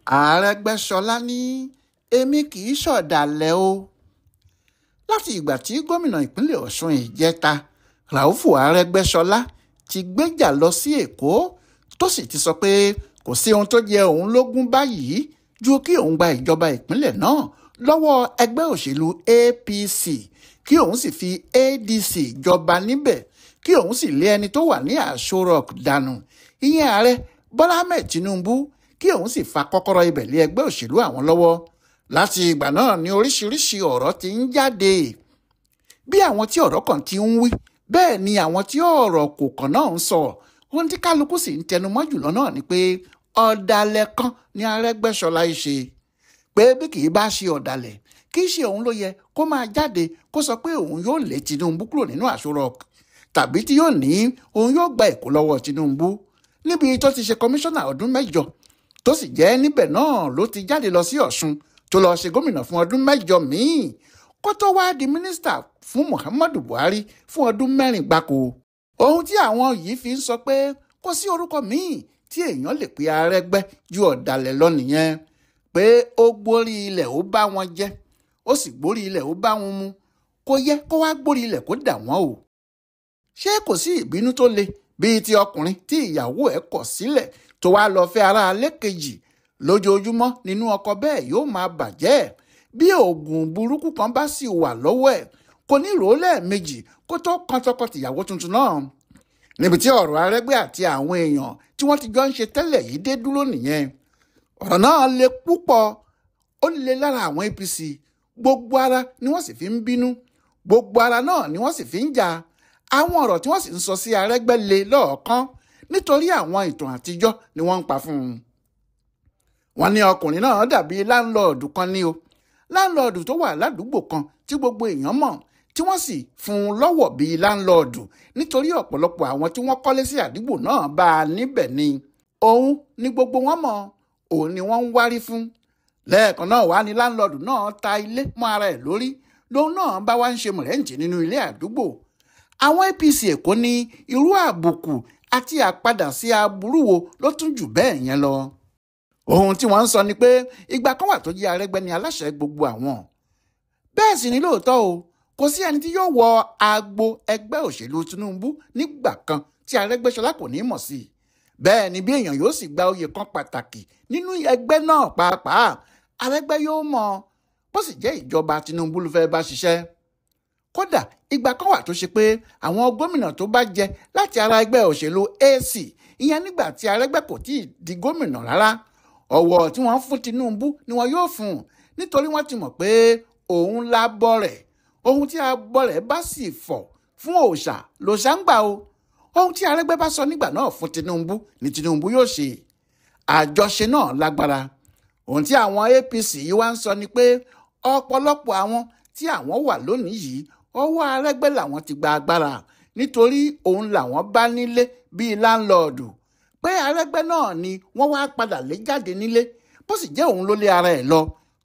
Arẹ́gbẹ́ṣọlá ní èmi kì í ṣọ̀dàlẹ̀ o. Láti ìgbà tí gómìnà ìpínlẹ̀ Ọ̀ṣun ìjẹta Ràúfù Arẹ́gbẹ́ṣọlá ti gbéjà lọ sí Èkó tó sì ti sọ pé kò sí ohun tó jẹ òun lógún báyìí ju kí òun gba ìjọba ìpínlẹ̀ náà lọ́wọ́ ẹgbẹ́ òṣèlú APC kí òun sì fi ADC jọba níbẹ̀ kí òun sì lé ẹni tó wà ní Aso Rock dànù ìyẹn ààrẹ Bọ́lá Ahmed Tinubu kí òun sì fa kọ́kọ́rọ́ ibẹ̀ lé ẹgbẹ́ òṣèlú àwọn lọ́wọ́. Láti ìgbà náà ni oríṣiríṣi ọ̀rọ̀ ti ń jáde. Bí àwọn tí ọ̀rọ̀ kan ti ń wí bẹ́ẹ̀ ni àwọn tí ọ̀rọ̀ kò kàn náà ń sọ. Ohun tí kálukú sì ń tẹnumọ́ jùlọ náà ni pé ọ̀dàlẹ̀ kan ni Arẹ́gbẹ́ṣọlá ṣe. Pé bí kì í bá ṣe ọ̀dàlẹ̀ kì í ṣe òun ló yẹ kó máa jáde kó sọ pé òun yóò lé Tinubu kúrò nínú Aso Rock tàbí tí yóò ní òun yóò gba Èkó lọ́wọ́ Tinubu níbi tó ti ṣe kọmíṣánná ọdún 8 tó sì jẹ́ níbẹ̀ náà ló ti jáde lọ sí Ọ̀ṣun tó lọ ṣe gómìnà fún ọdún 8 míì kó tó wá di mínísítà fún Muhammadu Buhari fún ọdún 4 gbáko. Ohun tí àwọn yìí fi ń sọ pé kò sí orúkọ míì tí èèyàn lè pe Arẹ́gbẹ́ ju ọ̀dàlẹ̀ lọ nìyẹn. Pé ó gbórí ilẹ̀ ó bá wọn jẹ ó sì gbórí ilẹ̀ ó bá wọn mu kò yẹ kó wá gbórí ilẹ̀ kó dà wọ́n o. Ṣé kò sí ìbínú tó le bíi ti ọkùnrin tí ìyàwó ẹ̀ kọ̀ sílẹ̀ tó wá lọ fẹ́ ara alẹ́ kejì lójoojúmọ́ nínú ọkọ bẹ́ẹ̀ yóò máa bàjẹ́ bí oògùn burúkú kan bá sì wà lọ́wọ́ ẹ̀ kò ní rò ó lẹ́ẹ̀mejì kó tó kan tọkọ-tìyàwó tuntun náà. Níbi tí ọ̀rọ̀ Arẹ́gbẹ́ àti àwọn èèyàn tí wọ́n ti jọ ń ṣe tẹ́lẹ̀ yìí dé dúró nìyẹn. Ọ̀rọ̀ náà le púpọ̀ ó le lára àwọn APC gbogbo ara ni wọ́n sì fi ń bínú gbogbo ara náà ni wọ́n sì fi ń jà. Àwọn ọ̀rọ̀ tí wọ́n sì ń sọ sí Arẹ́gbẹ́ le lọ́ọ̀kan nítorí àwọn ìtàn àtijọ́ ni wọ́n ń pa fún un. Wọ́n ní ọkùnrin náà dàbí láńlọ́ọ̀dù kan ní o láńlọ́ọ̀dù tó wà ládùúgbò kan tí gbogbo èèyàn mọ̀ tí wọ́n sì fún un lọ́wọ́ bíi láńlọ́ọ̀dù nítorí ọ̀pọ̀lọpọ̀ àwọn tí wọ́n kọ́lé sí àdúgbò náà bá a níbẹ̀ ni. Òun ni gbogbo wọn mọ̀ òun ni wọ́n ń wárí fún. Lẹ́ẹ̀kan náà wá ní láńlọ́ọ̀dù náà ta ilé mọ́ ara ẹ̀ lórí lòun náà bá wá ń ṣe mọ̀rẹ́ǹtì nínú ilé àdúgbò. Àwọn APC Èkó ní irú àbùkù àti àpadà sí aburú wo ló tún jù bẹ́ẹ̀ yẹn lọ. Ohun tí wọ́n ń sọ ni pé ìgbà kan wà tó jẹ́ Arẹ́gbẹ́ ni aláṣẹ gbogbo àwọn. Bẹ́ẹ̀ sì ni lóòótọ́ o kò sí ẹni tí yóò wọ agbo ẹgbẹ́ òṣèlú Tinubu nígbà kan tí Arẹ́gbẹ́ṣọlá kò ní mọ̀ sí i. Bẹ́ẹ̀ ni bí èèyàn yóò sì gba oyè kan pàtàkì nínú ẹgbẹ́ náà pàápàá Arẹ́gbẹ́ yóò mọ̀ bó sì jẹ́ ìjọba Tinubu ló fẹ́ bá ṣiṣẹ́. Kódà ìgbà kan wà tó ṣe pé àwọn gómìnà tó bá jẹ láti ara ẹgbẹ́ òṣèlú AC ìyẹn nígbà tí Arẹ́gbẹ́ kò tíì di gómìnà rárá ọ̀wọ̀ tí wọ́n fún Tinubu ni wọ́n yóò fún un nítorí wọ́n ti mọ̀ pé òun lábọ́ rẹ̀ ohun tí abọ́ rẹ̀ bá sì fọ̀ fún òòṣà lòṣà ń gbà o. Ohun tí Arẹ́gbẹ́ bá sọ nígbà náà fún Tinubu ni Tinubu yóò ṣe. Àjọṣe náà lágbára. Ohun tí àwọn APC yìí wá ń sọ ni pé ọ̀pọ̀lọpọ̀ àwọn tí àwọn wà lónìí yìí ọwọ́ Arẹ́gbẹ́ làwọn ti gba agbára nítorí òun làwọn bá nílé bíi láńlọ́ọ̀dù pé Arẹ́gbẹ́ náà ni wọ́n wá padà lé jáde nílé bó sì jẹ́ òun ló lé ara ẹ̀ lọ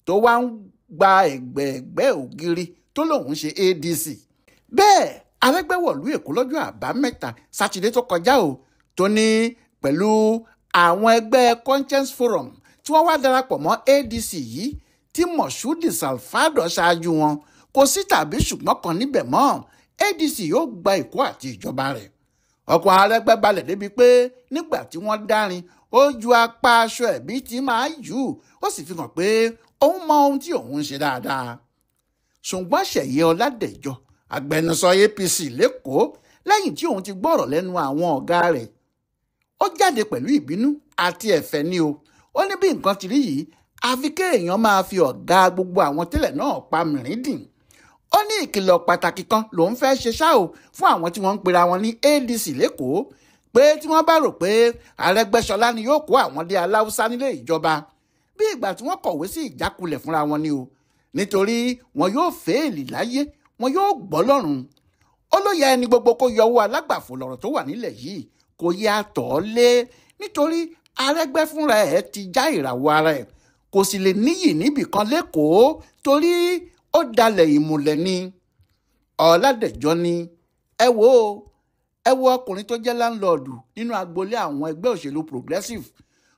tó wá ń gba ẹ̀gbẹ̀ẹ̀gbẹ́ ògiri tó lòun ṣe ADC. Bẹ́ẹ̀ Arẹ́gbẹ́ wọ̀lú Èkó lọ́jọ́ àbámẹ́ta sátidé tó kọjá o tó ní pẹ̀lú àwọn ẹgbẹ́ Conscience Forum tí wọ́n wá darapọ̀ mọ́ ADC yìí tí Moshood Salfado ṣáájú wọn kò sí tàbí ṣùgbọ́n kan níbẹ̀ mọ́ ADC yóò gba Èkó àti ìjọba rẹ̀. Ọkàn Arẹ́gbẹ́ balẹ̀ débi pé nígbà tí wọ́n dárin ó ju apá aṣọ ẹ̀bí tí máa jù ó sì fi hàn pé òun mọ ohun tí òun ń ṣe dáadáa. Ṣùgbọ́n Ṣèyí Ọládẹ̀jọ agbẹnusọ APC lẹ́kọ̀ọ́ lẹ́yìn tí òun ti gbọ́rọ̀ lẹ́nu àwọn ọ̀gá rẹ̀ ó jáde pẹ̀lú ìbínú àti ẹ̀fẹ̀ ni o. Ó ní bí nǹkan ti rí yìí àfi kéèyàn máa fi ọ̀gá gbogbo àwọn tẹ́lẹ̀ náà pa mìrìndìn. Ó ní ìkìlọ̀ pàtàkì kan lòun fẹ́ ṣe ṣá o fún àwọn tí wọ́n ń pera wọn ní ADC lẹ́kọ̀ọ́ pé tí wọ́n bá rò pé Arẹ́gbẹ́ṣọlá ni yóò kó àwọn dé aláùsá nílé ìjọba bí ìgbà tí wọ́n kọ̀wé sí ìjákulẹ̀ fúnra wọn ni o nítorí wọn yóò fẹ́ẹ̀lì láyé wọn yóò gbọ́ lọ́run. Ó ló yẹ ẹni gbogbo kó yọwọ́ alágbàfọ̀ lọ̀rọ̀ tó wà nílẹ̀ yìí kó yá tọ̀ ọ́ lé nítorí Arẹ́gbẹ́ fúnra ẹ̀ ti já ìràwọ̀ ara ẹ̀ kò sì lè níyì níbìkan lẹ́kọ̀ọ́ torí ó dalẹ̀ ìmùlẹ̀ ni. Ọládẹ̀jọ ni ẹ wo ọkùnrin tó jẹ́ láńlọ́ọ̀dù nínú agboolé àwọn ẹgbẹ́ òṣèlú Progressive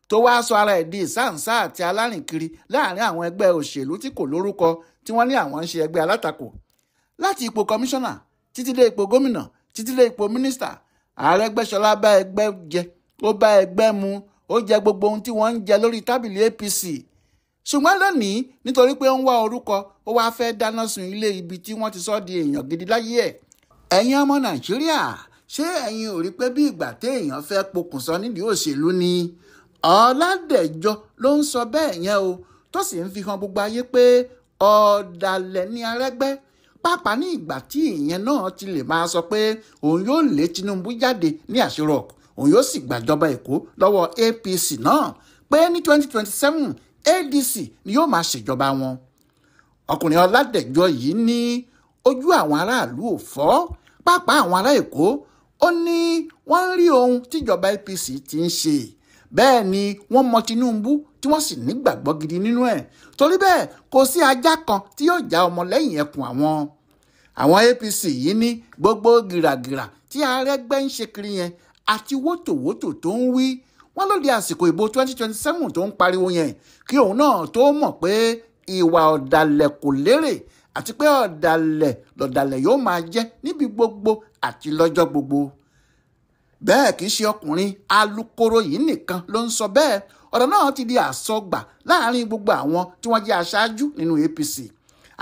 tó wáá sọ ara ẹ̀ di ìsáǹsá àti alárìnkiri láàrin àwọn ẹgbẹ́ òṣèlú tí kò lórúkọ tí wọ́n ní àwọn ń ṣe ẹgbẹ́ alátakò. Láti ipò kọmíṣánná títí dé ipò gómìnà títí dé ipò mínísítà, Arẹ́gbẹ́ṣọlá bá ẹgbẹ́ jẹ, ó bá ẹgbẹ́ mu, ó jẹ gbogbo ohun tí wọ́n ń jẹ lórí tábìlì APC. Ṣùgbọ́n lónìí, nítorí pé ó ń wá orúkọ, ó wáá fẹ́ dáná sun ilé ibi tí wọ́n ti sọ di èèyàn gidi láyé ẹ̀. Ẹ̀yin ọmọ Nàìjíríà, ṣé ẹ̀yin ò rí pé bí ìgbà téèyàn fẹ́ pokùnso nídìí òṣèlú ni? Ọládẹ̀jọ ló ń sọ bẹ́ẹ̀ yẹn o, tó sì ń fi hàn gbogbo ayé pé ọ̀dàlẹ̀ ni Arẹ́gbẹ́, pàápàá ní ìgbà tí ìyẹn náà ti lè máa sọ pé òun yóò lé Tinubu jáde ní Aso Rock, òun yóò sì gbàjọba Èkó lọ́wọ́ APC náà, pé ní 2027 ADC ni yóò máa ṣèjọba wọn. Ọkùnrin Ọládẹ̀jọ yìí ní ojú àwọn aráàlú ò fọ́, pàápàá àwọn ará Èkó. Ó ní wọ́n ń rí ohun tíjọba APC ti ń ṣe, bẹ́ẹ̀ ni wọ́n mọ Tinubu tí wọ́n sì nígbàgbọ́ gidi nínú ẹ̀. Torí bẹ́ẹ̀ kò sí ajá kan tí yóò já ọmọlẹ́yìn ẹkùn àwọn. Àwọn APC yìí ní gbogbo gìràgìrà tí Arẹ́gbẹ́ ń ṣe kiri yẹn àti wótòwótò tó ń wí, wọ́n ló di àsìkò ìbò 2027 tó ń pariwo yẹn kí òun náà tó mọ̀ pé ìwà ọ̀dàlẹ̀ kò lérè àti pé ọ̀dàlẹ̀ yóò máa jẹ́ níbi gbogbo àti lọ́jọ́ gbogbo. Bẹ́ẹ̀ kì í ṣe ọkùnrin alukoro yìí nìkan ló ń sọ bẹ́ẹ̀. Ọ̀rọ̀ náà ti di àsọgbà láàrin gbogbo àwọn tí wọ́n jẹ́ aṣáájú nínú APC.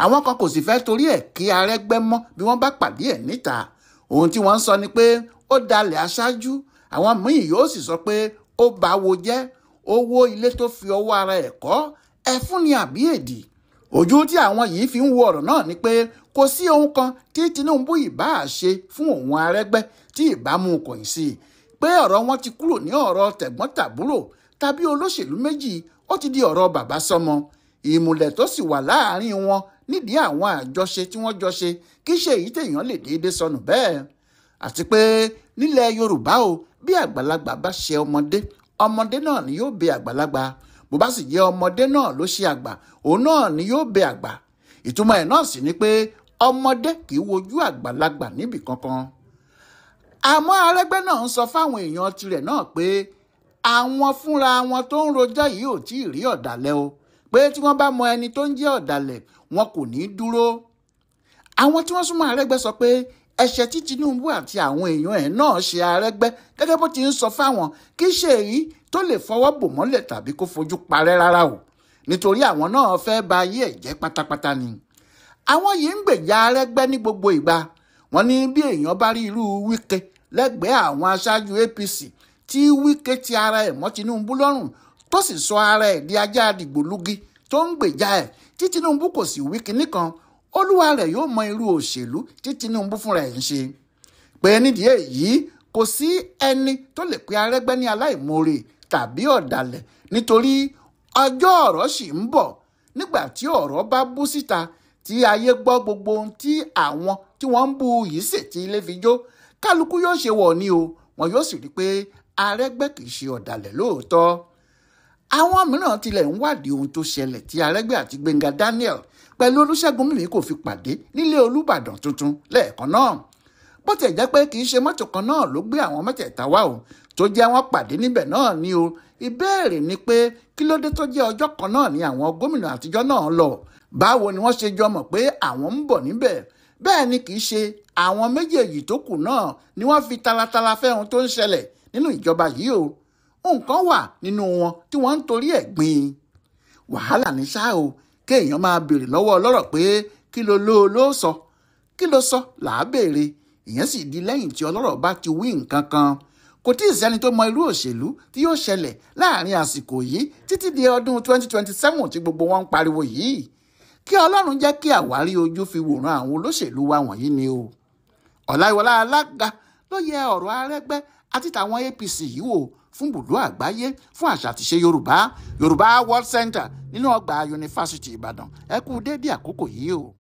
Àwọn kan kò sì fẹ́ torí ẹ̀ kí Arẹ́gbẹ́ mọ́ bí wọ́n bá pàdé ẹ̀ níta. Ohun tí wọ́n ń sọ ni pé ó dalẹ̀ aṣáájú. Àwọn míì yóò sì sọ pé ó báwo jẹ́, owó ilé tó fi ọwọ́ ara ẹ̀ kọ́, ẹ̀fún ni àbí èdì. Ojú tí àwọn yìí fi ń wo ọ̀rọ̀ náà ni pé kò sí ohun kan tí Tinubu ìbá ṣe fún òun Arẹ́gbẹ́ tí ìbámu kọ̀yìn sí i, pé ọ̀rọ̀ wọn ti kúrò ní ọ̀rọ̀ tẹ̀gbọ́n-tàbúrò tàbí olóṣèlú méjì, ó ti di ọ̀rọ̀ bàbá sọ́mọ. Ìmùlẹ̀ tó sì wà láàárín wọn nídìí àwọn àjọṣe tí wọ́n jọ ṣe kì í ṣe èyí téèyàn lè déédéé sọnù bẹ́ẹ̀. Àti pé nílẹ̀ Yorùbá o, bí àgbàlagbà bá ṣe ọmọdé, ọmọdé náà ni yóò bẹ àgbàlagbà. Bó bá sì jẹ́ ọmọdé náà ló ṣe àgbà, òun náà ni yóò bẹ àgbà. Ìtumọ̀ ẹ̀ náà sì ni pé ọmọdé kì í wojú àgbàlagbà níbì kankan. Àmọ́ Arẹ́gbẹ́ náà ń sọ fáwọn èèyàn tirẹ̀ náà pé àwọn fúnra wọn tó ń rojọ́ yìí ò tí ì rí ọ̀dàlẹ̀ o, pé tí wọ́n bá mọ ẹni tó ń jẹ́ ọ̀dàlẹ̀ wọn kò ní í dúró. Àwọn tí wọ́n súnmọ́ Arẹ́gbẹ́ sọ pé ẹ̀ṣẹ̀ tí Tinubu àti àwọn èèyàn ẹ̀ náà ṣe Arẹ́gbẹ́ gẹ́gẹ́ bó ti ń sọ fáwọn kì í ṣe èyí tó lè fọwọ́ bò mọ́lẹ̀ tàbí kó fojú parẹ́ rárá o, nítorí àwọn náà fẹ́ ba ayé ẹ̀ jẹ́ pátápátá ni. Àwọn yìí ń gbèjà Arẹ́gbẹ́ ní gbogbo ìgbà. Wọ́n ní bí èèyàn bá rí irú Wike lẹ́gbẹ̀ẹ́ àwọn aṣáájú APC tí Wike ti ara ẹ̀ mọ́ Tinubu lọ́rùn tó sì sọ ara ẹ̀ di ajá dìgbòlugi tó ń gbèjà ẹ̀, tí Tinubu kò sì wí kinní kan, olúwa rẹ̀ yóò mọ irú òṣèlú tí Tinubu fúnra ẹ̀ ń ṣe. Pé nídìí èyí kò sí ẹni tó lè pe Arẹ́gbẹ́ ní aláìmoore tàbí ọ̀dàlẹ̀, nítorí ọjọ́ ọ̀rọ̀ sì ń bọ̀ nígbà tí ọ̀rọ̀ bá bú síta tí ayé gbọ́ gbogbo ohun tí àwọn tí wọ́n ń bú yìí ṣètì ilé fi jó. Kálukú yóò ṣe wọ̀ ni o, wọn yóò sì rí pé Arẹ́gbẹ́ kì í ṣe ọ̀dàlẹ̀ lóòótọ́. Àwọn mìíràn tilẹ̀ ń wádìí ohun tó ṣẹlẹ̀ tí Arẹ́gbẹ́ àti Gbẹ́ngà Daniel pẹ̀lú Olúṣẹ́gun Mímíkò fi pàdé nílé Olúbàdàn tuntun lẹ́ẹ̀kan náà. Bó ti jẹ́ pé kì í ṣe mọ́tò kan náà ló gbé àwọn mẹ́tẹ̀ẹ̀ta wá o, tó jẹ́ wọ́n pàdé níbẹ̀ náà ni o. Ìbéèrè ni pé kí ló dé tó jẹ́ ọjọ́ kan náà ni àwọn gómìnà àtijọ́ náà lọ? Báwo ni wọ́n ṣe jọ mọ̀ pé àwọn ń bọ̀ níbẹ̀? Bẹ́ẹ̀ ni kì í ṣe àwọn méjèèjì tó kù náà ni wọ́n fi taratara fẹ́ ohun tó ń ṣẹlẹ̀ nínú ìjọba yìí o. Nǹkan wà nínú wọn tí wọ́n ń torí ẹ̀ gbìn. Wàhálà ní ṣá o, kéèyàn máa béèrè lọ́wọ́ ọlọ́rọ̀ pé kí ló sọ, kí ló sọ làá béèrè. Ìyẹn sì di lẹ́yìn tí ọlọ́rọ̀ bá ti wí nǹkan kan. Kò tí ì sẹ́ni tó mọ irú òṣèlú tí yóò ṣẹlẹ̀ láàrin àsìkò yìí títí di ọdún 2027 tí gbogbo wọn ń pariwo yìí. Kí Ọlọ́run jẹ́ kí àwárí ojú fi wòran àwọn olóṣèlú wa wọ̀nyí ni o. Ọláyíwọlá Alága ló yẹ ọ̀rọ̀ Arẹ́gbẹ́ àti tàwọn APC yìí wò fún Bùdó Àgbáyé fún àṣà àti ṣe Yorùbá World Center nínú ọgbà Yunifásítì Ìbàdàn. Ẹ kú déédéé àkókò yìí o.